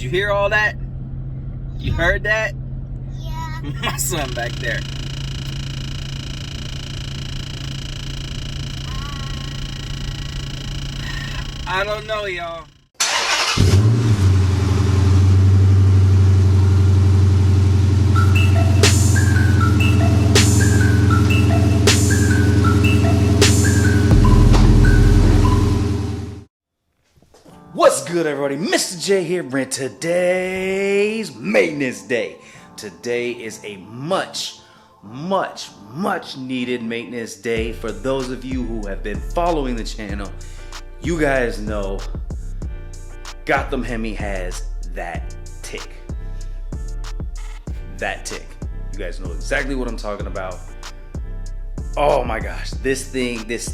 Did you hear all that? You heard that? Yeah. My son back there. I don't know, y'all. What's good, everybody? Mr. J here, and today's maintenance day. Today is a much needed maintenance day. For those of you who have been following the channel, you guys know Gotham Hemi has that tick. That tick. You guys know exactly what I'm talking about. Oh my gosh, this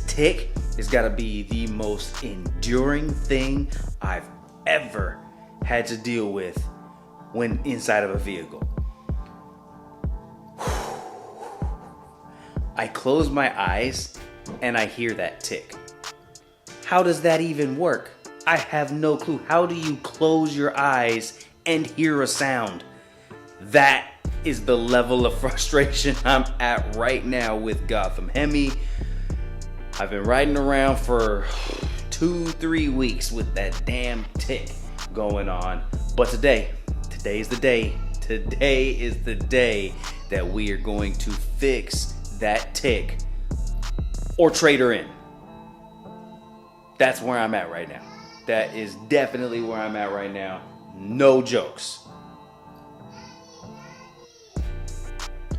tick has got to be the most enduring thing I've ever had to deal with when inside of a vehicle. I close my eyes and I hear that tick. How does that even work? I have no clue. How do you close your eyes and hear a sound? That is the level of frustration I'm at right now with Gotham Hemi. I've been riding around for 2-3 weeks with that damn tick going on. But today is the day. Today is the day that we are going to fix that tick or trade her in. That's where I'm at right now. That is definitely where I'm at right now. No jokes.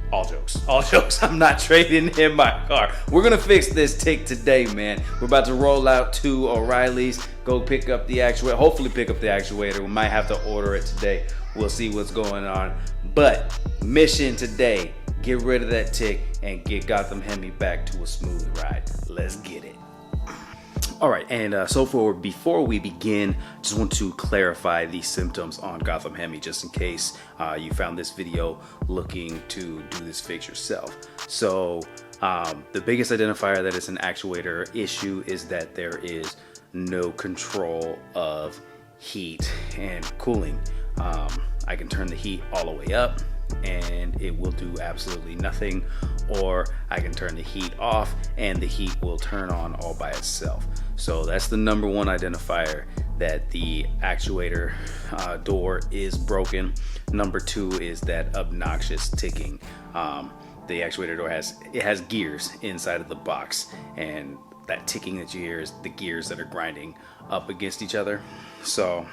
All jokes. I'm not trading in my car. We're gonna fix this tick today, man. We're about to roll out to O'Reilly's, go pick up the actuator, hopefully pick up the actuator. We might have to order it today. We'll see what's going on. But mission today, get rid of that tick and get Gotham Hemi back to a smooth ride. Let's get it. All right, and before we begin, just want to clarify the symptoms on Gotham Hemi, just in case you found this video looking to do this fix yourself. So the biggest identifier that it's an actuator issue is that there is no control of heat and cooling. I can turn the heat all the way up and it will do absolutely nothing, or I can turn the heat off and the heat will turn on all by itself. So that's the number one identifier, that the actuator door is broken. Number two is that obnoxious ticking. The actuator door has gears inside of the box, and that ticking that you hear is the gears that are grinding up against each other. So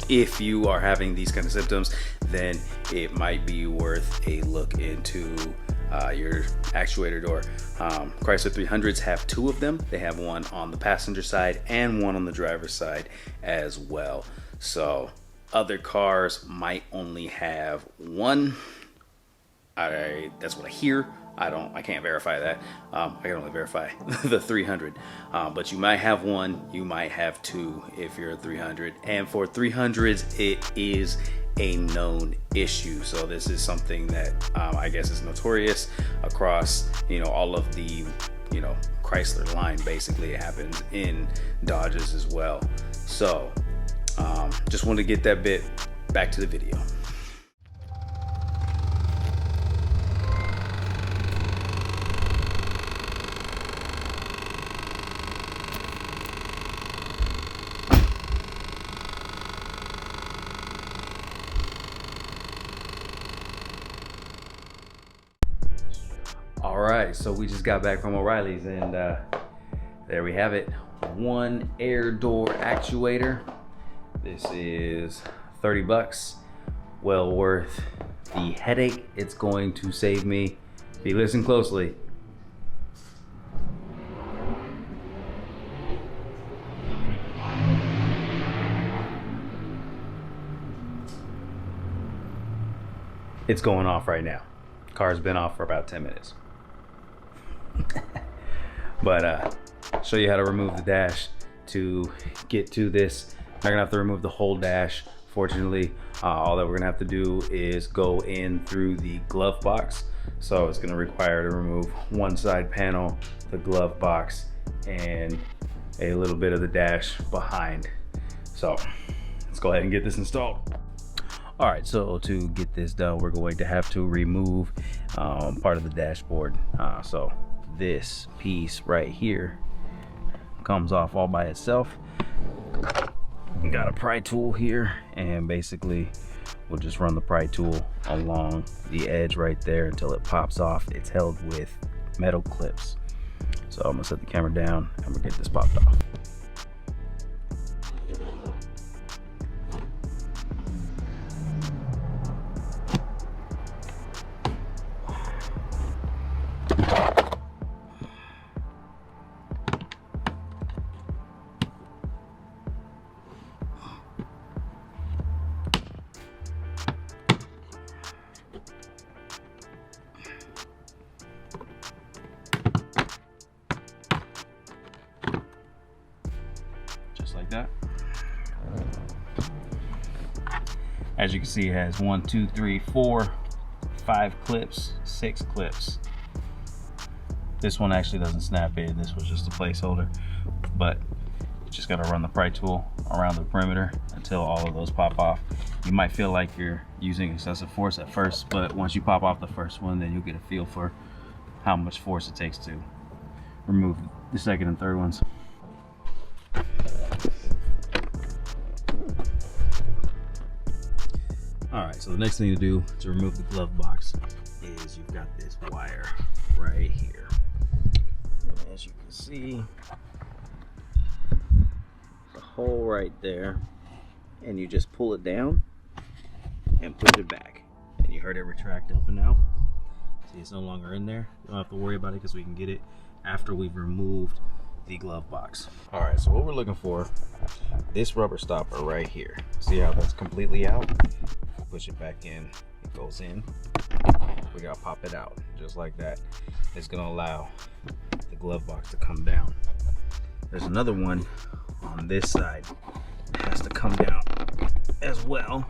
if you are having these kind of symptoms, then it might be worth a look into your actuator door. Chrysler 300s have two of them. They have one on the passenger side and one on the driver's side as well. So other cars might only have one. That's what I hear. I can't verify that. I can only verify the 300. But you might have one, you might have two if you're a 300. And for 300s, it is a known issue. So this is something that I guess is notorious across, all of the, Chrysler line. Basically, it happens in Dodges as well. So just wanted to get that bit back to the video. All right, so we just got back from O'Reilly's, and there we have it. One air door actuator. This is 30 bucks. Well worth the headache it's going to save me. If you listen closely. It's going off right now. Car's been off for about 10 minutes. But show you how to remove the dash to get to this. Not gonna have to remove the whole dash, fortunately. All that we're gonna have to do is go in through the glove box. So it's gonna require to remove one side panel, the glove box, and a little bit of the dash behind. So let's go ahead and get this installed. All right, so to get this done, we're going to have to remove part of the dashboard. So this piece right here comes off all by itself. We got a pry tool here, and basically we'll just run the pry tool along the edge right there until it pops off. It's held with metal clips. So I'm gonna set the camera down and we'll get this popped off. Like that. As you can see, it has 1, 2, 3, 4, 5 clips, 6 clips. This one actually doesn't snap in. This was just a placeholder, but you just got to run the pry tool around the perimeter until all of those pop off. You might feel like you're using excessive force at first, but once you pop off the first one, then you'll get a feel for how much force it takes to remove the second and third ones. Alright, so the next thing to do to remove the glove box is you've got this wire right here. As you can see, the hole right there, and you just pull it down and push it back. And you heard it retract up and out. See, it's no longer in there. You don't have to worry about it because we can get it after we've removed the glove box. Alright, so what we're looking for, this rubber stopper right here. See how that's completely out? Push it back in, it goes in. We gotta pop it out just like that. It's gonna allow the glove box to come down. There's another one on this side that has to come down as well,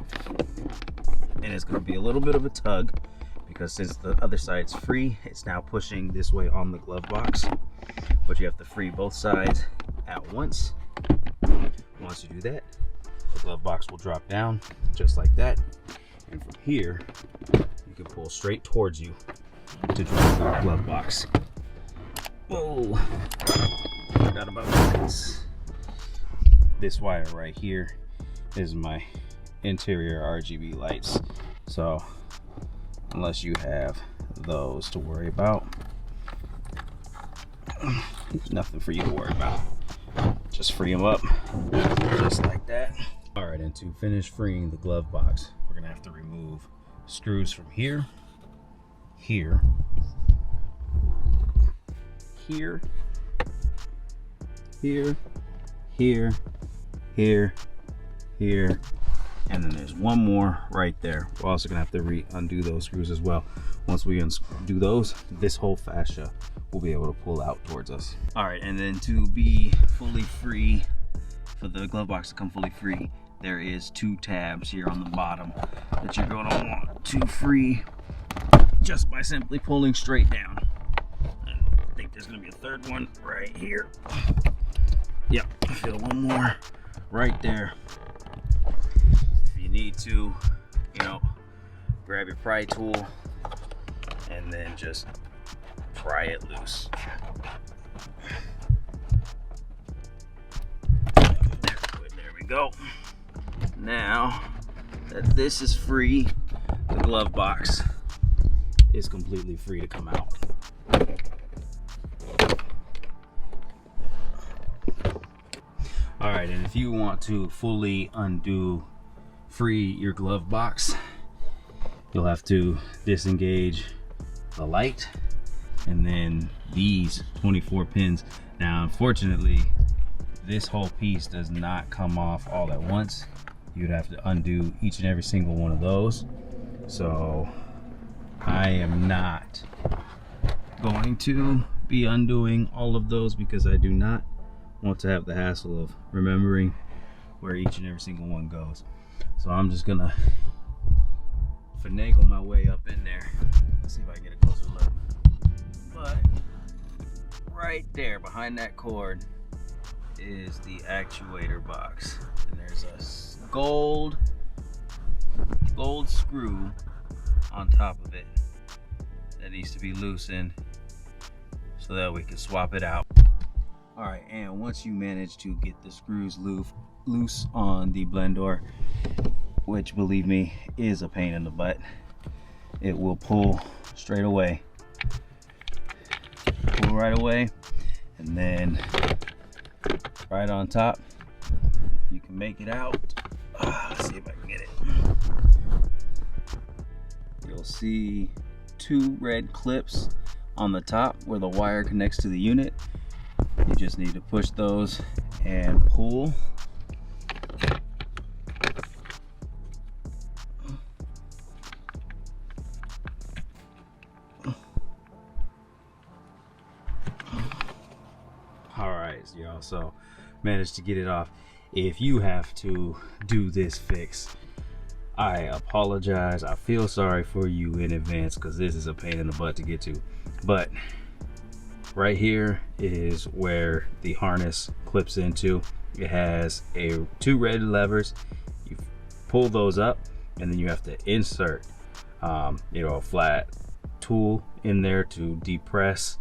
and it's gonna be a little bit of a tug because since the other side's free, it's now pushing this way on the glove box, but you have to free both sides at once. Once you do that, the glove box will drop down just like that, and from here you can pull straight towards you to drop the glove box. Whoa, forgot about this wire right here is my interior RGB lights, so unless you have those to worry about, there's nothing for you to worry about. Just free them up just like that. All right, and to finish freeing the glove box, we're gonna have to remove screws from here, here, here, here, here, here, here, and then there's one more right there. We're also gonna have to undo those screws as well. Once we undo those, this whole fascia will be able to pull out towards us. All right, and then to be fully free, for the glove box to come fully free, there is 2 tabs here on the bottom that you're going to want to free just by simply pulling straight down. And I think there's going to be a third one right here. Yep, I feel one more right there. If you need to, grab your pry tool and then just pry it loose. There we go. Now that this is free, the glove box is completely free to come out. All right, and if you want to fully free your glove box, you'll have to disengage the light and then these 24 pins. Now, unfortunately, this whole piece does not come off all at once. You'd have to undo each and every single one of those. So I am not going to be undoing all of those because I do not want to have the hassle of remembering where each and every single one goes. So I'm just gonna finagle my way up in there. Let's see if I can get a closer look. But right there behind that cord is the actuator box, and there's a gold screw on top of it that needs to be loosened so that we can swap it out. All right, and once you manage to get the screws loose on the blend door, which believe me is a pain in the butt, it will pull straight away, pull right away, and then right on top, if you can make it out, let's see if I can get it, you'll see two red clips on the top where the wire connects to the unit. You just need to push those and pull. All right, so you also managed to get it off. If you have to do this fix, I apologize. I feel sorry for you in advance because this is a pain in the butt to get to. But right here is where the harness clips into. It has two red levers. You pull those up, and then you have to insert a flat tool in there to depress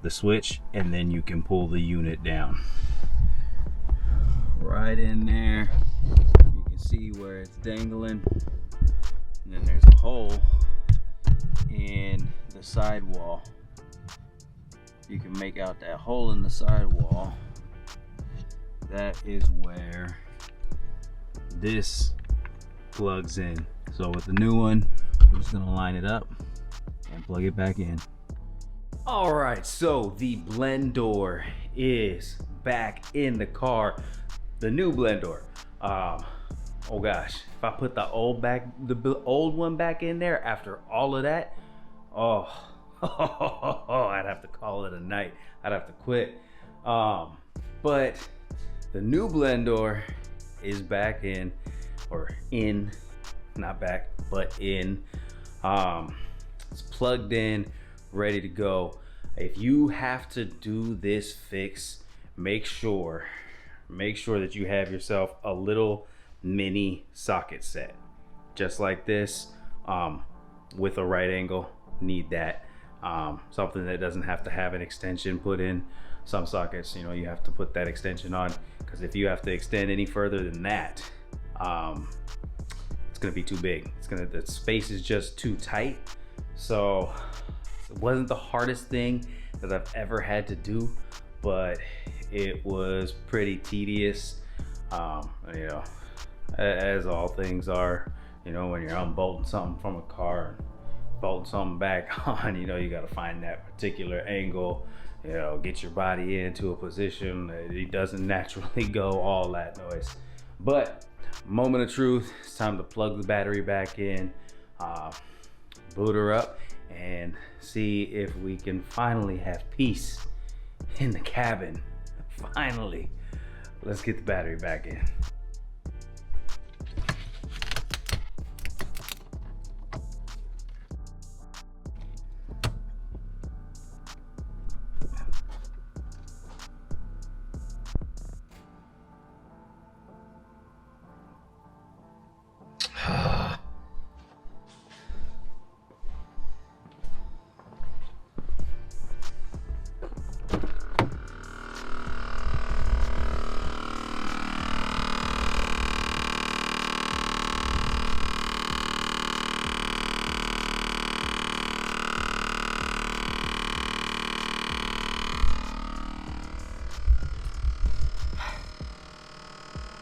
the switch, and then you can pull the unit down. Right in there, you can see where it's dangling, and then there's a hole in the sidewall. You can make out that hole in the sidewall. That is where this plugs in. So with the new one, we're just gonna line it up and plug it back in. All right, so the blend door is back in the car. The new blend door. Oh gosh, if I put the old one back in there after all of that, I'd have to call it a night. I'd have to quit. But the new blend door is back in, or in, not back, but in. It's plugged in, ready to go. If you have to do this fix, make sure that you have yourself a little mini socket set, just like this, with a right angle. Need that. Something that doesn't have to have an extension put in. Some sockets, you have to put that extension on, because if you have to extend any further than that, it's gonna be too big. The space is just too tight. So it wasn't the hardest thing that I've ever had to do, but it was pretty tedious. As all things are, when you're unbolting something from a car, bolting something back on, you got to find that particular angle, get your body into a position that it doesn't naturally go, all that noise. But moment of truth, it's time to plug the battery back in, boot her up, and see if we can finally have peace in the cabin. Finally, let's get the battery back in.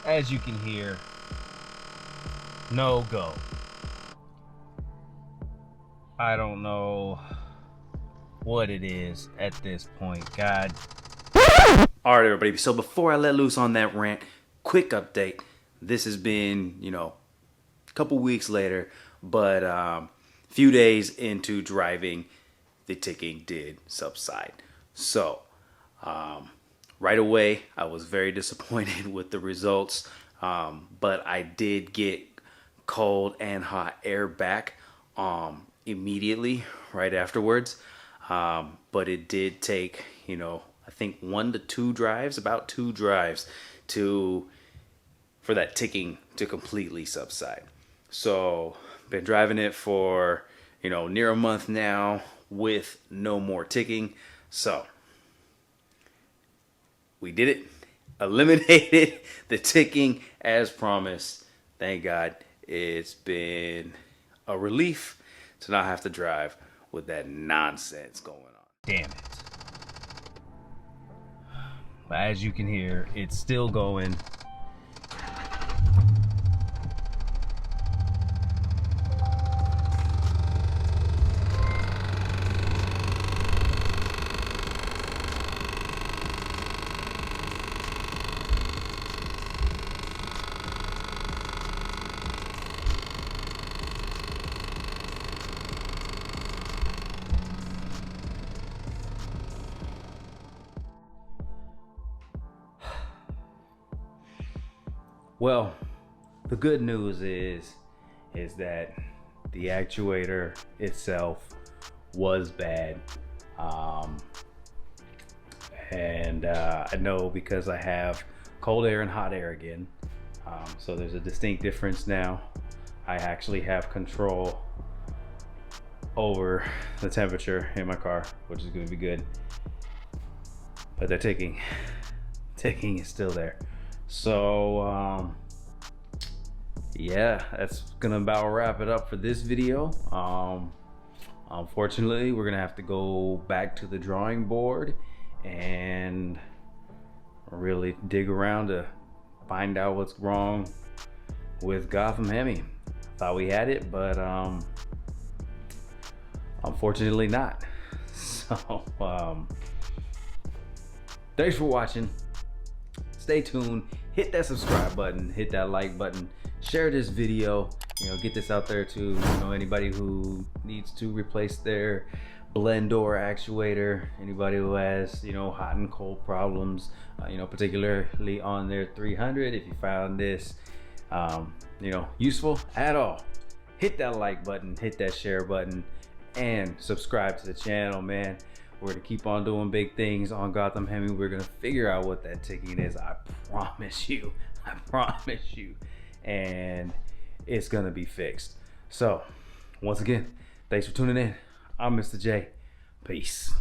As you can hear, no go. I don't know what it is at this point. God. All right, everybody. So before I let loose on that rant, quick update. This has been, a couple weeks later, but a few days into driving, the ticking did subside. So, right away, I was very disappointed with the results, but I did get cold and hot air back immediately, right afterwards. But it did take, I think 1 to 2 drives, about 2 drives for that ticking to completely subside. So been driving it for, near a month now with no more ticking. So we did it, eliminated the ticking as promised. Thank God. It's been a relief to not have to drive with that nonsense going on. Damn it. But as you can hear, it's still going. Well, the good news is that the actuator itself was bad. And I know because I have cold air and hot air again. So there's a distinct difference now. I actually have control over the temperature in my car, which is going to be good. But the ticking is still there. So yeah, that's gonna about wrap it up for this video. Unfortunately, we're gonna have to go back to the drawing board and really dig around to find out what's wrong with Gotham Hemi. Thought we had it, but unfortunately not. So thanks for watching. Stay tuned, hit that subscribe button, hit that like button, share this video, get this out there to anybody who needs to replace their blend door actuator, anybody who has hot and cold problems, particularly on their 300. If you found this useful at all, hit that like button, hit that share button, and subscribe to the channel, man. We're gonna keep on doing big things on Gotham Hemi. We're gonna figure out what that ticking is. I promise you. And it's gonna be fixed. So once again, thanks for tuning in. I'm Mr. J. Peace.